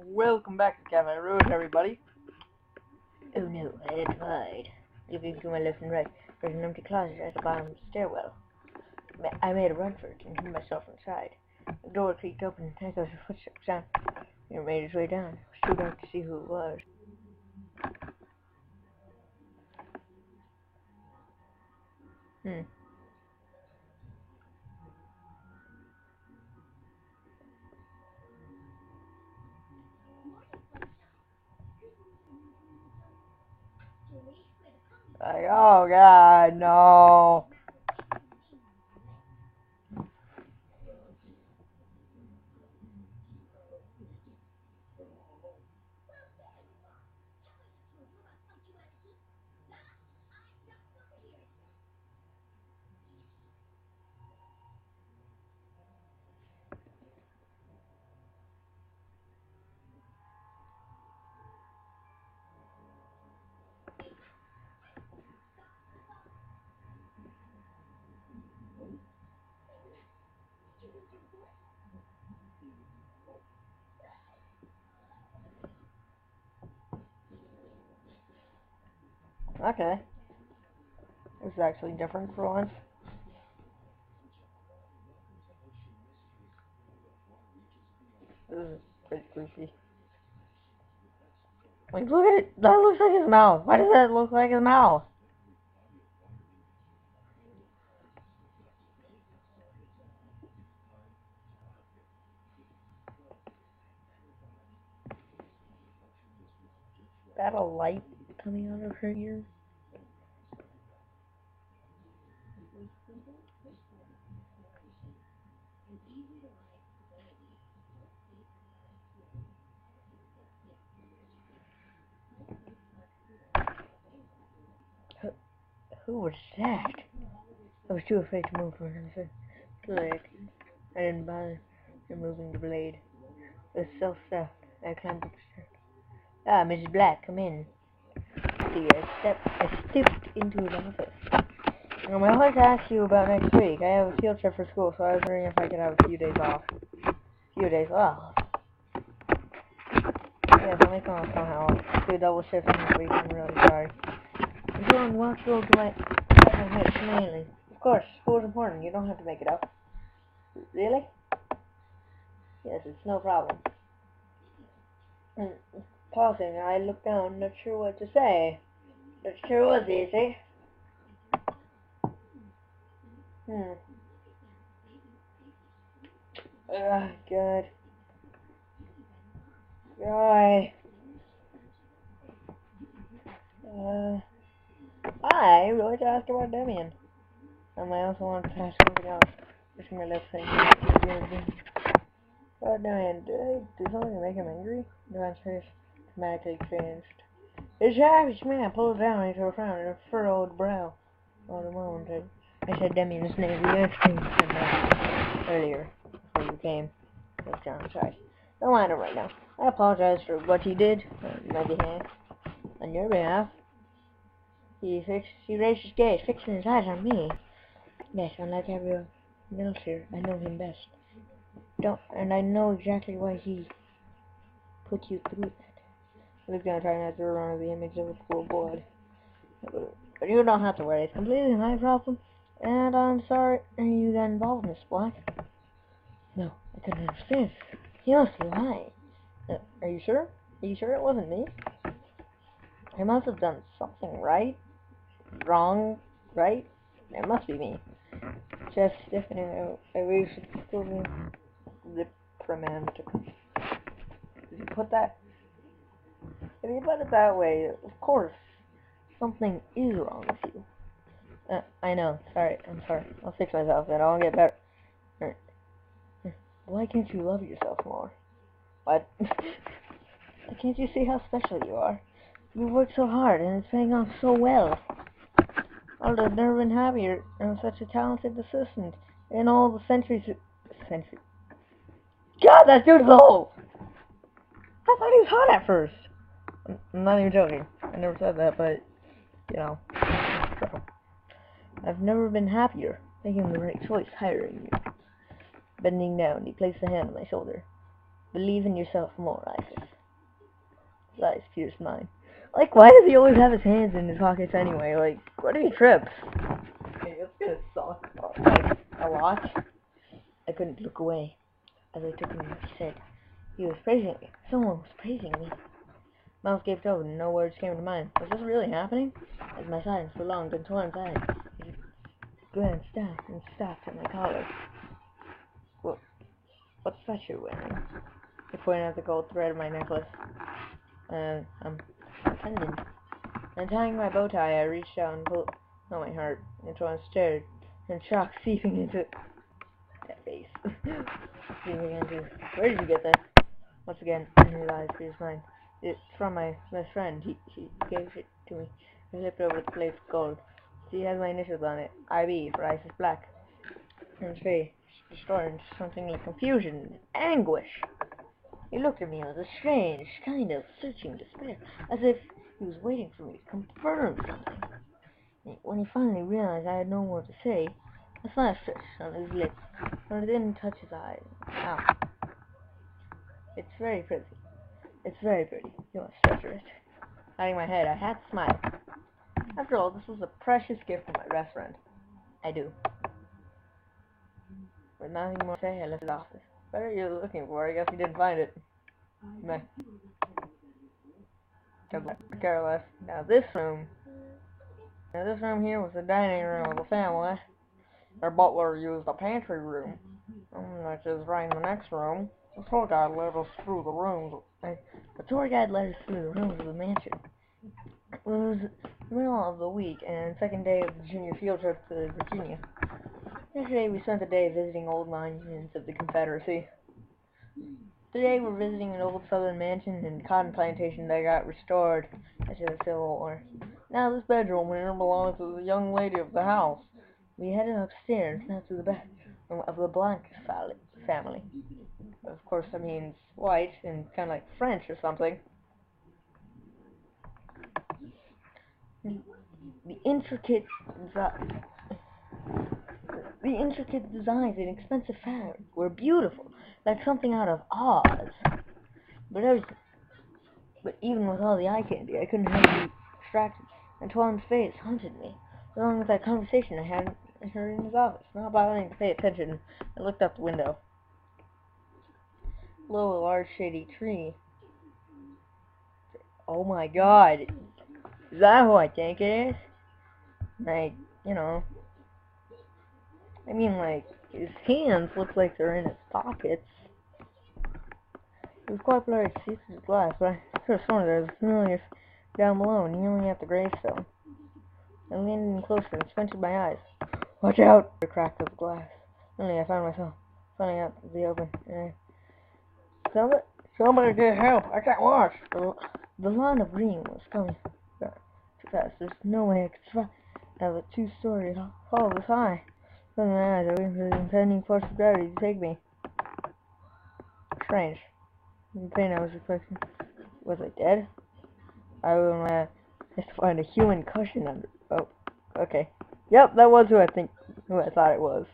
Welcome back to Cafe Rouge, everybody. Oh no, I had to hide. Looking to my left and right, there's an empty closet at the bottom of the stairwell. I made a run for it and hid myself inside. The door creaked open and echoes of footsteps sound. He made his way down. It was too dark to see who it was. Like, oh god, no. Okay. This is actually different for once. This is pretty creepy. Like, look at it. That looks like his mouth. Why does that look like his mouth? Is that a light coming out of her ear? Who was that? I was too afraid to move for an answer. Too late. I didn't bother removing the blade. It was self-stuffed. I climbed up the stairs. Ah, Mrs. Black, come in. See, I stepped into his office. I wanted to ask you about next week. I have a field trip for school, so I was wondering if I could have a few days off. Off? Yes, I'll make them off somehow. I'll do double shifts next week. I'm really sorry. I'm going walk through to my house mainly. Of course, school is important. You don't have to make it up. Really? Yes, it's no problem. Pausing, I looked down, not sure what to say. That sure was easy. Good. Right. I really to ask about Demian. And I also wanted to ask something else. Pushing my left thing. What Demian? Did I do something to make him angry? Duran's face dramatically changed. His savage man pulled down into a frown and a furrowed brow. Oh, the moment I said Demian's name, the earth earlier, before you came. Yes, John, sorry. Don't mind him right now. I apologize for what he did on my behalf. On your behalf. He raised his gaze, fixing his eyes on me. Yes, unlike everyone else here, I know him best. And I know exactly why he put you through that. I was gonna try not to remember the image of a poor boy. But you don't have to worry, it's completely my problem. And I'm sorry you got involved in this, Black. No, I couldn't understand. He must be lying. Are you sure? Are you sure it wasn't me? I must have done something wrong, right? It must be me. Just stiffening, I reached the reprimand. If you put it that way, of course, something is wrong with you. I know. Sorry. I'm sorry. I'll fix myself and I'll get better. Why can't you love yourself more? What? Can't you see how special you are? You work so hard and it's paying off so well. I would have never been happier and such a talented assistant in all the centuries. God, that dude's old! I thought he was hot at first. I'm not even joking. I never said that, but, you know, it's true. I've never been happier making the right choice hiring you. Bending down, he placed a hand on my shoulder. Believe in yourself more, Isis. His eyes pierced mine. Like, why does he always have his hands in his pockets anyway? Like, what if he trips? Hey, it's gonna suck. Like, a lot? I couldn't look away as I took in what he said. He was praising me. Someone was praising me. Mouth gaped open and no words came to mind. Was this really happening? As my silence prolonged and Torrance eyed, he glanced down and stopped at my collar. What's that you're wearing? He pointed at the gold thread of my necklace. I'm pendant. Untying my bow tie, I reached out and pulled on my heart. And Torrance stared, and shock seeping into that face. Where did you get that? Once again, his eyes pierced mine. It's from my best friend. He gave it to me. I flipped over the plate of gold. She has my initials on it. IB for Isis Black. And his face distorted into something like confusion and anguish. He looked at me with a strange, kind of searching despair, as if he was waiting for me to confirm something. When he finally realized I had no more to say, a smile stretched on his lips, but it didn't touch his eyes. Ow. It's very pretty. It's very pretty. You must treasure it. Nodding my head, I had to smile. After all, this was a precious gift from my best friend. I do. With nothing more to say, I left the office. What are you looking for? I guess you didn't find it. Meh. Careless. Now this room here was the dining room of the family. Their butler used the pantry room, which is right in the next room. The tour guide led us through the rooms. The tour guide led us through the rooms of the mansion. It was the middle of the week and second day of the junior field trip to Virginia. Yesterday we spent the day visiting old monuments of the Confederacy. Today we're visiting an old southern mansion and cotton plantation that got restored after the Civil War. Now this bedroom here belongs to the young lady of the house. We headed upstairs, now to the bedroom of the Blanc family. Of course that means white and kind of like French or something. The intricate designs and expensive fabric were beautiful, like something out of Oz. But even with all the eye candy, I couldn't help be distracted. Antoine's face haunted me, along with that conversation I had heard in his office. Not bothering to pay attention, I looked out the window. Below a large shady tree. Oh my god! Is that who I think it is? Like, you know. I mean, like, his hands look like they're in his pockets. It was quite blurry to see through the glass, but I could have sworn there was familiars down below, kneeling at the gravestone. I leaned in closer and squinted my eyes. Watch out! The crack of the glass. Suddenly I found myself falling out of the open. Somebody get help! I can't watch! The line of green was coming too fast. There's no way I could survive out of a two-story hall this high. Closing my eyes, I waited for the impending force of gravity to take me. Strange. The pain I was reflecting. Was I dead? I was to find a human cushion under. Oh, okay. Yep, that was who I thought it was.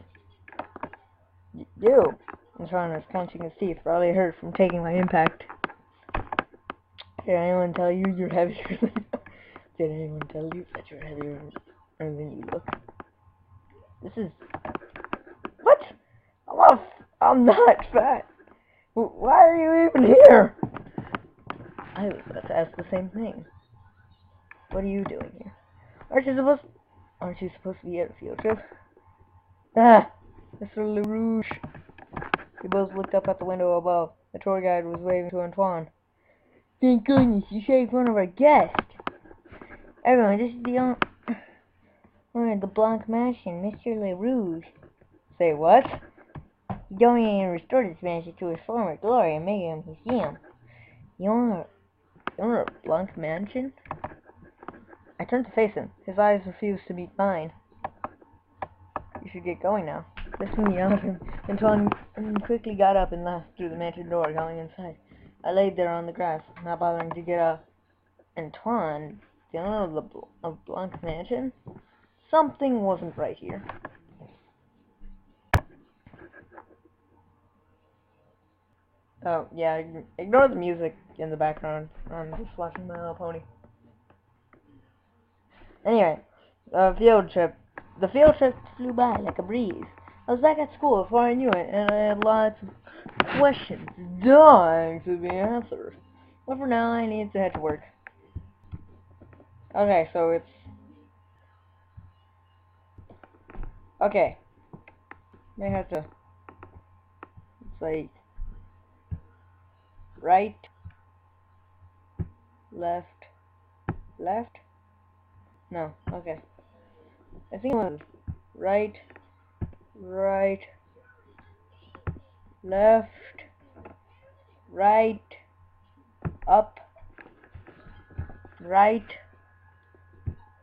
You. Antoine was clenching his teeth, probably hurt from taking my impact. Did anyone tell you you're heavier than... Did anyone tell you that you're heavier than you look? This is... What? I'm not fat. Why are you even here? I was about to ask the same thing. What are you doing here? Aren't you supposed to be at a field trip? Ah, Mr. Rouge. We both looked up at the window above. The tour guide was waving to Antoine. Thank goodness, you shaved one of our guests. Everyone, this is the owner of the Blanc Mansion, Mr. Rouge. Say what? He donated and restored this mansion to his former glory and made it a museum. The owner of Blanc Mansion? I turned to face him. His eyes refused to meet mine. You should get going now. Lifting me out of him, Antoine quickly got up and left through the mansion door, going inside. I laid there on the grass, not bothering to get up. Antoine, the owner of Blanc Mansion? Something wasn't right here. Oh, yeah, ignore the music in the background. I'm just watching My Little Pony. Anyway, field trip. The field trip flew by like a breeze. I was back at school before I knew it, and I had lots of questions dying to be answered. But for now, I need to head to work. Okay, so it's... Okay. I have to... It's like... Right... Left... Left? No, okay. I think it was right... Right... Left... Right... Up... Right...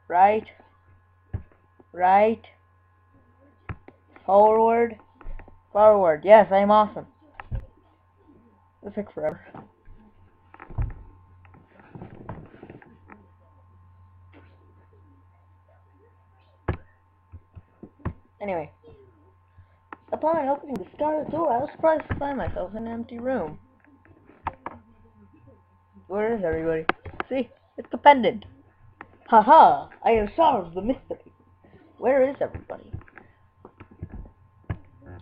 Right... Right... Forward... Forward. Yes, I am awesome. This took forever. Anyway. Upon opening the starter door, I was surprised to find myself in an empty room. Where is everybody? See? It's the pendant. Haha! I have solved the mystery. Where is everybody?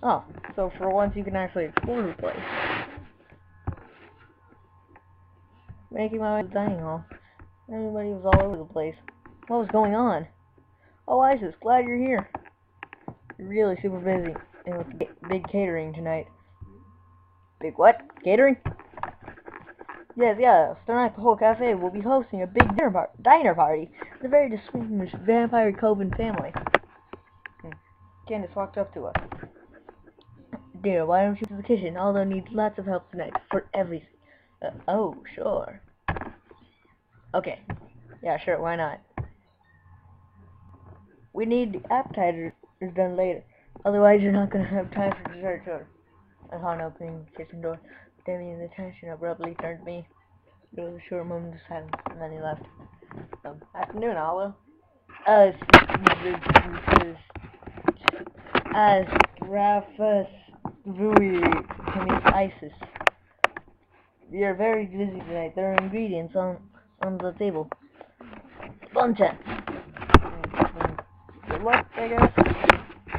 Oh, so for once you can actually explore the place. Making my way to the dining hall. Everybody was all over the place. What was going on? Oh, Isis, glad you're here. You're really super busy. And with big catering tonight. Big what? Catering? Yes, tonight the whole cafe will be hosting a big diner party with a very distinguished Vampire Coven family. Candace walked up to us. Dear, why don't you go to the kitchen? Aldo needs lots of help tonight for everything. Oh, sure. Okay. Yeah, sure, why not? We need the appetizers done later. Otherwise, you're not going to have time for dessert, sure. Upon opening the kitchen door, Damien's attention abruptly turned to me. There was a short moment of silence, and then he left. Afternoon, Aldo. As Rafus Vui to meet Isis. We are very busy tonight. There are ingredients on the table. Fun chance. Good luck, I guess.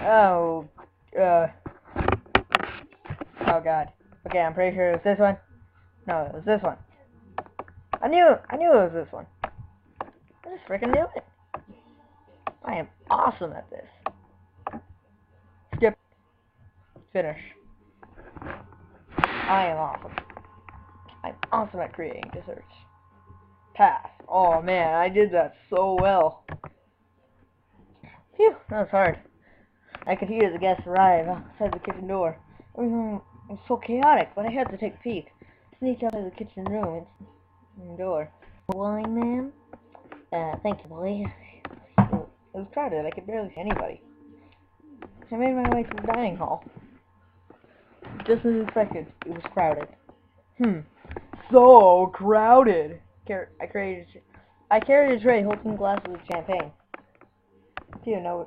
Oh, oh god. Okay, I'm pretty sure it was this one. No, it was this one. I knew it was this one. I just freaking knew it. I am awesome at this. Skip. Finish. I am awesome. I'm awesome at creating desserts. Pass. Oh man, I did that so well. Phew, that was hard. I could hear the guests arrive outside the kitchen door. Everything was so chaotic, but I had to take a peek. Sneak out of the kitchen room and door. Wine, ma'am? Thank you, boy. It was crowded. I could barely see anybody. I made my way to the dining hall. Just as expected, it was crowded. So crowded. I carried a tray holding glasses of champagne. Phew,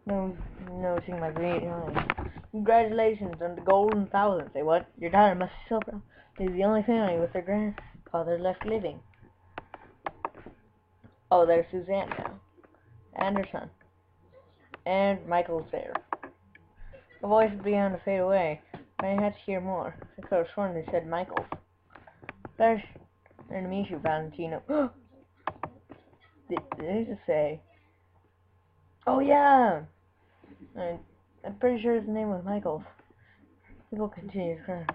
noticing my green eyes. Congratulations on the golden 1,000. Say what? Your daughter must be so proud. She's the only family with their grandfather left living. Oh, there's Suzanne now. And her son. And Michael's there. The voices began to fade away. I had to hear more. I could have sworn they said Michael's. There's to meet you, Valentino. Did they just say? Oh yeah! I'm pretty sure his name was Michael's. People continued crying.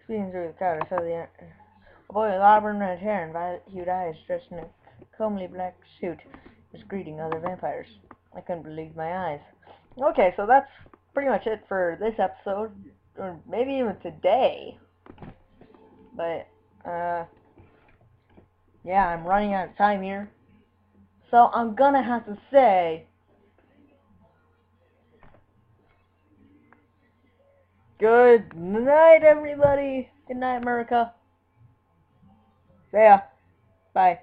Speeding through the crowd, I saw a boy with auburn red hair and violet-hued eyes dressed in a comely black suit was greeting other vampires. I couldn't believe my eyes. Okay, so that's pretty much it for this episode, or maybe even today. But, yeah, I'm running out of time here. So I'm gonna have to say, good night, everybody. Good night, America. See ya. Bye.